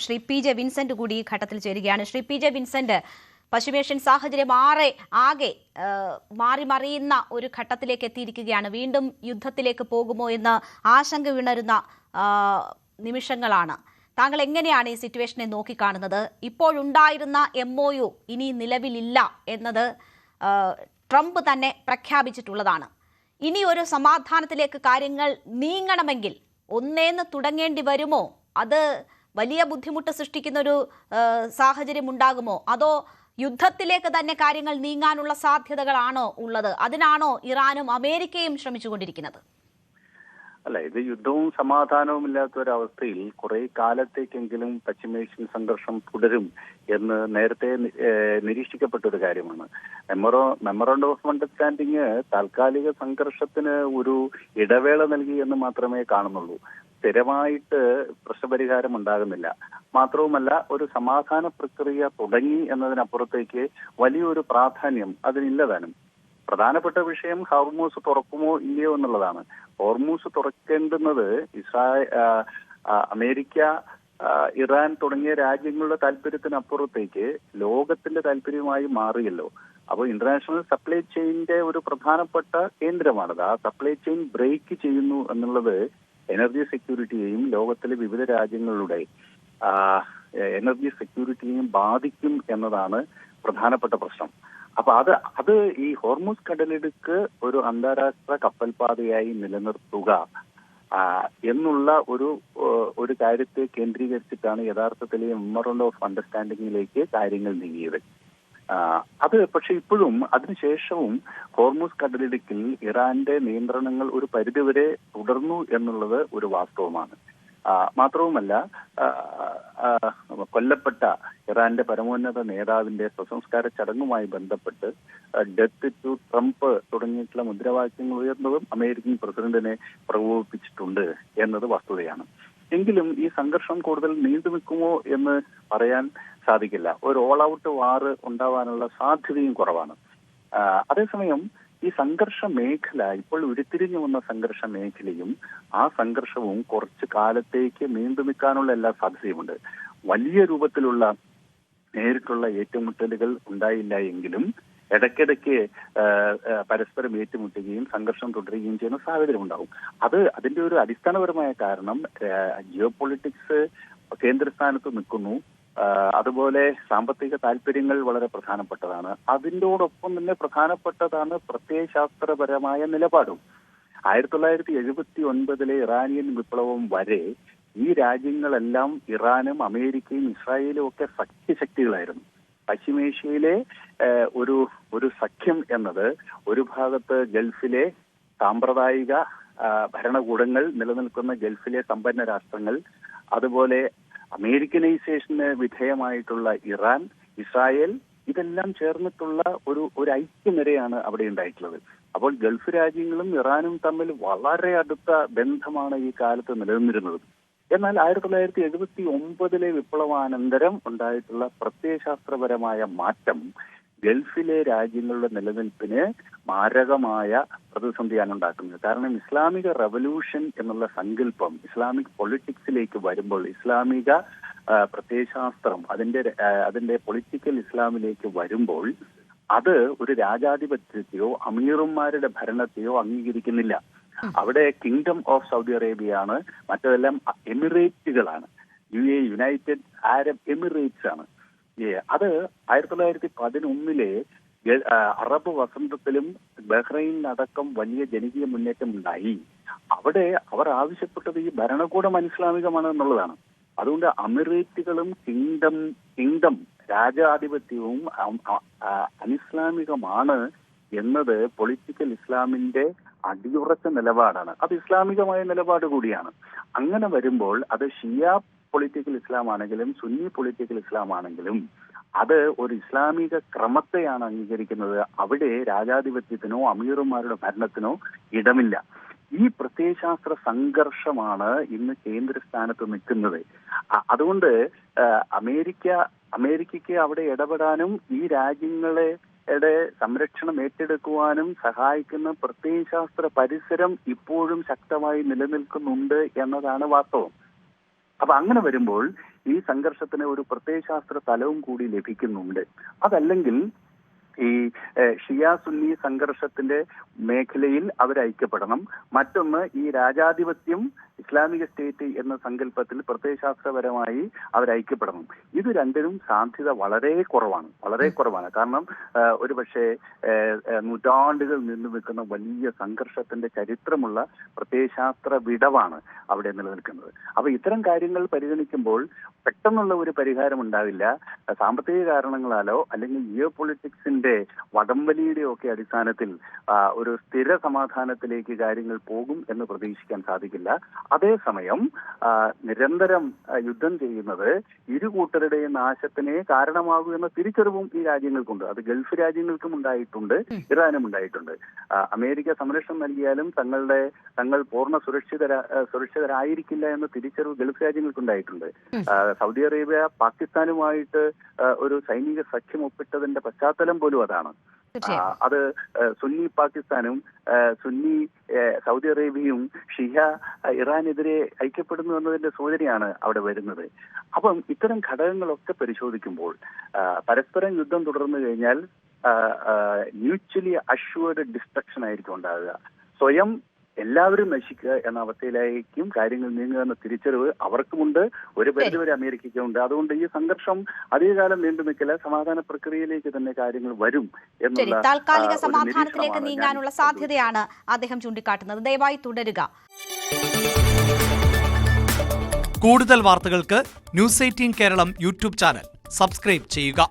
Shri P J Vincent കൂടി ഈ ഘട്ടത്തിൽ ചേരുകയാണ്. ശ്രീ പി ജെ വിൻസെന്റ്, പശ്ചിമേഷ്യൻ സാഹചര്യം ആകെ മാറി മറിയുന്ന ഒരു ഘട്ടത്തിലേക്ക് എത്തിയിരിക്കുകയാണ്. വീണ്ടും യുദ്ധത്തിലേക്ക് പോകുമോ എന്ന് ആശങ്ക ഉണരുന്ന നിമിഷങ്ങളാണ്. താങ്കൾ എങ്ങനെയാണ് ഈ സിറ്റുവേഷനെ നോക്കിക്കാണുന്നത്? ഇപ്പോഴുണ്ടായിരുന്ന MOU ഇനി നിലവിലില്ല എന്നത് ട്രംപ് തന്നെ പ്രഖ്യാപിച്ചിട്ടുള്ളതാണ്. ഇനി ഒരു സമാധാനത്തിലേക്ക് കാര്യങ്ങൾ നീങ്ങണമെങ്കിൽ ഒന്നേന്ന് തുടങ്ങേണ്ടി വരുമോ? അത് വലിയ ബുദ്ധിമുട്ട് സൃഷ്ടിക്കുന്ന ഒരു സാഹചര്യം ഉണ്ടാകുമോ? അതോ യുദ്ധത്തിലേക്ക് തന്നെ കാര്യങ്ങൾ നീങ്ങാനുള്ള സാധ്യതകളാണോ ഉള്ളത്? അതിനാണോ ഇറാനും അമേരിക്കയും ശ്രമിച്ചുകൊണ്ടിരിക്കുന്നത്? അല്ല, ഇത് യുദ്ധവും സമാധാനവും ഇല്ലാത്ത ഒരവസ്ഥയിൽ കുറെ കാലത്തേക്കെങ്കിലും പശ്ചിമേഷ്യൻ സംഘർഷം തുടരും എന്ന് നേരത്തെ നിരീക്ഷിക്കപ്പെട്ട ഒരു കാര്യമാണ്. മെമ്മോറാണ്ടം ഓഫ് അണ്ടർസ്റ്റാൻഡിങ് താൽക്കാലിക സംഘർഷത്തിന് ഒരു ഇടവേള നൽകി എന്ന് മാത്രമേ കാണുന്നുള്ളൂ. സ്ഥിരമായിട്ട് പ്രശ്നപരിഹാരം ഉണ്ടാകുന്നില്ല. മാത്രവുമല്ല, ഒരു സമാധാന പ്രക്രിയ തുടങ്ങി എന്നതിനപ്പുറത്തേക്ക് വലിയൊരു പ്രാധാന്യം അതിനില്ലതാനും. പ്രധാനപ്പെട്ട വിഷയം ഹോർമൂസ് തുറക്കുമോ ഇല്ലയോ എന്നുള്ളതാണ്. ഹോർമൂസ് തുറക്കേണ്ടുന്നത് അമേരിക്ക, ഇറാൻ തുടങ്ങിയ രാജ്യങ്ങളുടെ താല്പര്യത്തിനപ്പുറത്തേക്ക് ലോകത്തിന്റെ താല്പര്യമായി മാറിയല്ലോ. അപ്പോൾ ഇന്റർനാഷണൽ സപ്ലൈ ചെയിന്റെ ഒരു പ്രധാനപ്പെട്ട കേന്ദ്രമാണത്. ആ സപ്ലൈ ചെയിൻ ബ്രേക്ക് ചെയ്യുന്നു എന്നുള്ളത് എനർജി സെക്യൂരിറ്റിയെയും ലോകത്തിലെ വിവിധ രാജ്യങ്ങളുടെ എനർജി സെക്യൂരിറ്റിയെയും ബാധിക്കും എന്നതാണ് പ്രധാനപ്പെട്ട പ്രശ്നം. അപ്പൊ അത് ഈ ഹോർമൂസ് കടലിടുക്ക് ഒരു അന്താരാഷ്ട്ര കപ്പൽപാതയായി നിലനിർത്തുക എന്നുള്ള ഒരു കാര്യത്തെ കേന്ദ്രീകരിച്ചിട്ടാണ് യഥാർത്ഥത്തിൽ മെമ്മോറാണ്ടം ഓഫ് അണ്ടർസ്റ്റാൻഡിങ്ങിലേക്ക് കാര്യങ്ങൾ നീങ്ങിയത്. അത് പക്ഷെ ഇപ്പോഴും അതിനുശേഷവും ഹോർമൂസ് കടലിടുക്കിൽ ഇറാന്റെ നിയന്ത്രണങ്ങൾ ഒരു പരിധിവരെ തുടർന്നു എന്നുള്ളത് ഒരു വാസ്തവമാണ്. മാത്രവുമല്ല, കൊല്ലപ്പെട്ട ഇറാന്റെ പരമോന്നത നേതാവിന്റെ സ്വസംസ്കാര ചടങ്ങുമായി ബന്ധപ്പെട്ട് ഡെത്ത് ടു ട്രംപ് തുടങ്ങിയിട്ടുള്ള മുദ്രാവാക്യങ്ങൾ ഉയർന്നതും അമേരിക്കൻ പ്രസിഡന്റിനെ പ്രകോപിപ്പിച്ചിട്ടുണ്ട് എന്നത് വസ്തുതയാണ്. എങ്കിലും ഈ സംഘർഷം കൂടുതൽ നീണ്ടു നിൽക്കുമോ എന്ന് പറയാൻ സാധിക്കില്ല. ഒരു ഓൾ ഔട്ട് വാർ ഉണ്ടാവാനുള്ള സാധ്യതയും കുറവാണ്. അതേസമയം ഈ സംഘർഷ മേഖല ഇപ്പോൾ ഉരുത്തിരിഞ്ഞു വന്ന സംഘർഷ മേഖലയും ആ സംഘർഷവും കുറച്ചു കാലത്തേക്ക് നീണ്ടു നിൽക്കാനുള്ള എല്ലാ സാധ്യതയുമുണ്ട്. വലിയ രൂപത്തിലുള്ള നേരിട്ടുള്ള ഏറ്റുമുട്ടലുകൾ ഉണ്ടായില്ല എങ്കിലും ഇടയ്ക്കിടയ്ക്ക് പരസ്പരം ഏറ്റുമുട്ടുകയും സംഘർഷം തുടരുകയും ചെയ്യുന്ന സാഹചര്യം ഉണ്ടാവും. അതിന്റെ ഒരു അടിസ്ഥാനപരമായ കാരണം ജിയോ പൊളിറ്റിക്സ് കേന്ദ്രസ്ഥാനത്ത് നിൽക്കുന്നു. അതുപോലെ സാമ്പത്തിക താല്പര്യങ്ങൾ വളരെ പ്രധാനപ്പെട്ടതാണ്. അതിൻ്റോടൊപ്പം തന്നെ പ്രധാനപ്പെട്ടതാണ് പ്രത്യയശാസ്ത്രപരമായ നിലപാടും. 1979 ഇറാനിയൻ വിപ്ലവം വരെ ഈ രാജ്യങ്ങളെല്ലാം ഇറാനും അമേരിക്കയും ഇസ്രായേലും ഒക്കെ സഖ്യശക്തികളായിരുന്നു. പശ്ചിമേഷ്യയിലെ ഒരു സഖ്യം എന്നത് ഒരു ഭാഗത്ത് ഗൾഫിലെ സാമ്പ്രദായിക ഭരണകൂടങ്ങൾ നിലനിൽക്കുന്ന ഗൾഫിലെ സമ്പന്ന രാഷ്ട്രങ്ങൾ, അതുപോലെ അമേരിക്കനൈസേഷന് വിധേയമായിട്ടുള്ള ഇറാൻ, ഇസ്രായേൽ, ഇതെല്ലാം ചേർന്നിട്ടുള്ള ഒരു ഐക്യനിരയാണ് അവിടെ ഉണ്ടായിട്ടുള്ളത്. അപ്പോൾ ഗൾഫ് രാജ്യങ്ങളും ഇറാനും തമ്മിൽ വളരെ അടുത്ത ബന്ധമാണ് ഈ കാലത്ത് നിലനിന്നിരുന്നത്. എന്നാൽ 1979 വിപ്ലവാനന്തരം ഉണ്ടായിട്ടുള്ള പ്രത്യയശാസ്ത്രപരമായ മാറ്റം ഗൾഫിലെ രാജ്യങ്ങളുടെ നിലനിൽപ്പിന് മാരകമായ പ്രതിസന്ധിയാണ് ഉണ്ടാക്കുന്നത്. കാരണം ഇസ്ലാമിക റവല്യൂഷൻ എന്നുള്ള സങ്കല്പം ഇസ്ലാമിക് പൊളിറ്റിക്സിലേക്ക് വരുമ്പോൾ, ഇസ്ലാമിക പ്രത്യയശാസ്ത്രം അതിന്റെ പൊളിറ്റിക്കൽ ഇസ്ലാമിലേക്ക് വരുമ്പോൾ അത് ഒരു രാജാധിപത്യത്തെയോ അമീറുമാരുടെ ഭരണത്തെയോ അംഗീകരിക്കുന്നില്ല. അവിടെ കിങ്ഡം ഓഫ് സൗദി അറേബ്യയാണ്, മറ്റതെല്ലാം എമിറേറ്റുകളാണ്. UAE, യുണൈറ്റഡ് അറബ് എമിറേറ്റ്സ് ആണ്. അത് 1911 അറബ് വസന്തത്തിലും ബഹ്റൈനിലടക്കം വലിയ ജനകീയ മുന്നേറ്റം ഉണ്ടായി. അവിടെ അവർ ആവശ്യപ്പെട്ടത് ഈ ഭരണകൂടം അനിസ്ലാമികമാണ് എന്നുള്ളതാണ്. അതുകൊണ്ട് അമിറേറ്റുകളും കിങ്ഡം രാജാധിപത്യവും അനിസ്ലാമികമാണ് എന്നത് പൊളിറ്റിക്കൽ ഇസ്ലാമിന്റെ അടിയുറച്ച നിലപാടാണ്. അത് ഇസ്ലാമികമായ നിലപാട് കൂടിയാണ്. അങ്ങനെ വരുമ്പോൾ അത് ഷിയ പൊളിറ്റിക്കൽ ഇസ്ലാം ആണെങ്കിലും സുന്നി പൊളിറ്റിക്കൽ ഇസ്ലാം ആണെങ്കിലും അത് ഒരു ഇസ്ലാമിക ക്രമത്തെയാണ് അംഗീകരിക്കുന്നത്. അവിടെ രാജാധിപത്യത്തിനോ അമീറുമാരുടെ ഭരണത്തിനോ ഇടമില്ല. ഈ പ്രത്യയശാസ്ത്ര സംഘർഷമാണ് ഇന്ന് കേന്ദ്രസ്ഥാനത്ത് നിൽക്കുന്നത്. അതുകൊണ്ട് അമേരിക്കയ്ക്ക് അവിടെ ഇടപെടാനും ഈ രാജ്യങ്ങളുടെ സംരക്ഷണം ഏറ്റെടുക്കുവാനും സഹായിക്കുന്ന പ്രത്യയശാസ്ത്ര പരിസരം ഇപ്പോഴും ശക്തമായി നിലനിൽക്കുന്നുണ്ട് എന്നതാണ് വാസ്തവം. അപ്പൊ അങ്ങനെ വരുമ്പോൾ ഈ സംഘർഷത്തിന് ഒരു പ്രത്യയശാസ്ത്ര തലവും കൂടി ലഭിക്കുന്നുണ്ട്. അതല്ലെങ്കിൽ ഈ ഷിയ സുന്നി സംഘർഷത്തിന്റെ മേഖലയിൽ അവർ ഐക്യപ്പെടണം. മറ്റൊന്ന്, ഈ രാജാധിപത്യം ഇസ്ലാമിക സ്റ്റേറ്റ് എന്ന സങ്കല്പത്തിൽ പ്രത്യയശാസ്ത്രപരമായി അവർ ഐക്യപ്പെടണം. ഇത് രണ്ടിനും സാധ്യത വളരെ കുറവാണ്. കാരണം ഒരു പക്ഷേ നൂറ്റാണ്ടുകൾ നീണ്ടു നിൽക്കുന്ന വലിയ സംഘർഷത്തിന്റെ ചരിത്രമുള്ള പ്രത്യയശാസ്ത്ര വിടവാണ് അവിടെ നിലനിൽക്കുന്നത്. അപ്പൊ ഇത്തരം കാര്യങ്ങൾ പരിഗണിക്കുമ്പോൾ പെട്ടെന്നുള്ള ഒരു പരിഹാരം ഉണ്ടാവില്ല. സാമ്പത്തിക കാരണങ്ങളാലോ അല്ലെങ്കിൽ ജിയോ പൊളിറ്റിക്സിന്റെ വടംവലിയുടെ ഒക്കെ അടിസ്ഥാനത്തിൽ ഒരു സ്ഥിര സമാധാനത്തിലേക്ക് കാര്യങ്ങൾ പോകും എന്ന് പ്രതീക്ഷിക്കാൻ സാധിക്കില്ല. അതേസമയം നിരന്തരം യുദ്ധം ചെയ്യുന്നത് ഇരു കൂട്ടരുടെയും നാശത്തിനെ കാരണമാകും എന്ന തിരിച്ചറിവും ഈ രാജ്യങ്ങൾക്കുണ്ട്. അത് ഗൾഫ് രാജ്യങ്ങൾക്കും ഉണ്ടായിട്ടുണ്ട്, ഇറാനും ഉണ്ടായിട്ടുണ്ട്. അമേരിക്ക സംരക്ഷണം നൽകിയാലും തങ്ങൾ പൂർണ്ണ സുരക്ഷിതരായിരിക്കില്ല എന്ന തിരിച്ചറിവ് ഗൾഫ് രാജ്യങ്ങൾക്കുണ്ടായിട്ടുണ്ട്. സൗദി അറേബ്യ പാകിസ്ഥാനുമായിട്ട് ഒരു സൈനിക സഖ്യം ഒപ്പിട്ടതിന്റെ പശ്ചാത്തലം പോലും അതാണ്. അത് സുന്നി പാകിസ്ഥാനും സുന്നി സൗദി അറേബ്യയും ഷിയ ഇറാനെതിരെ ഐക്യപ്പെടുന്നു എന്നതിന്റെ സൂചനയാണ് അവിടെ വരുന്നത്. അപ്പം ഇത്തരം ഘടകങ്ങളൊക്കെ പരിശോധിക്കുമ്പോൾ പരസ്പരം യുദ്ധം തുടർന്നു കഴിഞ്ഞാൽ മ്യൂച്വലി അഷ്വേർഡ് ഡിസ്ട്രക്ഷൻ ആയിരിക്കും ഉണ്ടാകുക. സ്വയം എല്ലാവരും നശിക്കുക എന്ന അവസ്ഥയിലേക്കും കാര്യങ്ങൾ നീങ്ങുക എന്ന തിരിച്ചറിവ് അവർക്കുമുണ്ട്, ഒരു പരിധിവരെ അമേരിക്കയ്ക്കുമുണ്ട്. അതുകൊണ്ട് ഈ സംഘർഷം അധികകാലം നീണ്ടു നിൽക്കില്ല, സമാധാന പ്രക്രിയയിലേക്ക് തന്നെ കാര്യങ്ങൾ വരും എന്നുള്ള താൽക്കാലിക സമാധാനത്തിലേക്ക് നീങ്ങാനുള്ള സാധ്യതയാണ് അദ്ദേഹം ചൂണ്ടിക്കാട്ടുന്നത്. ദയവായി തുടരുക. കൂടുതൽ വാർത്തകൾക്ക് news 18 Keralam YouTube channel subscribe ചെയ്യുക.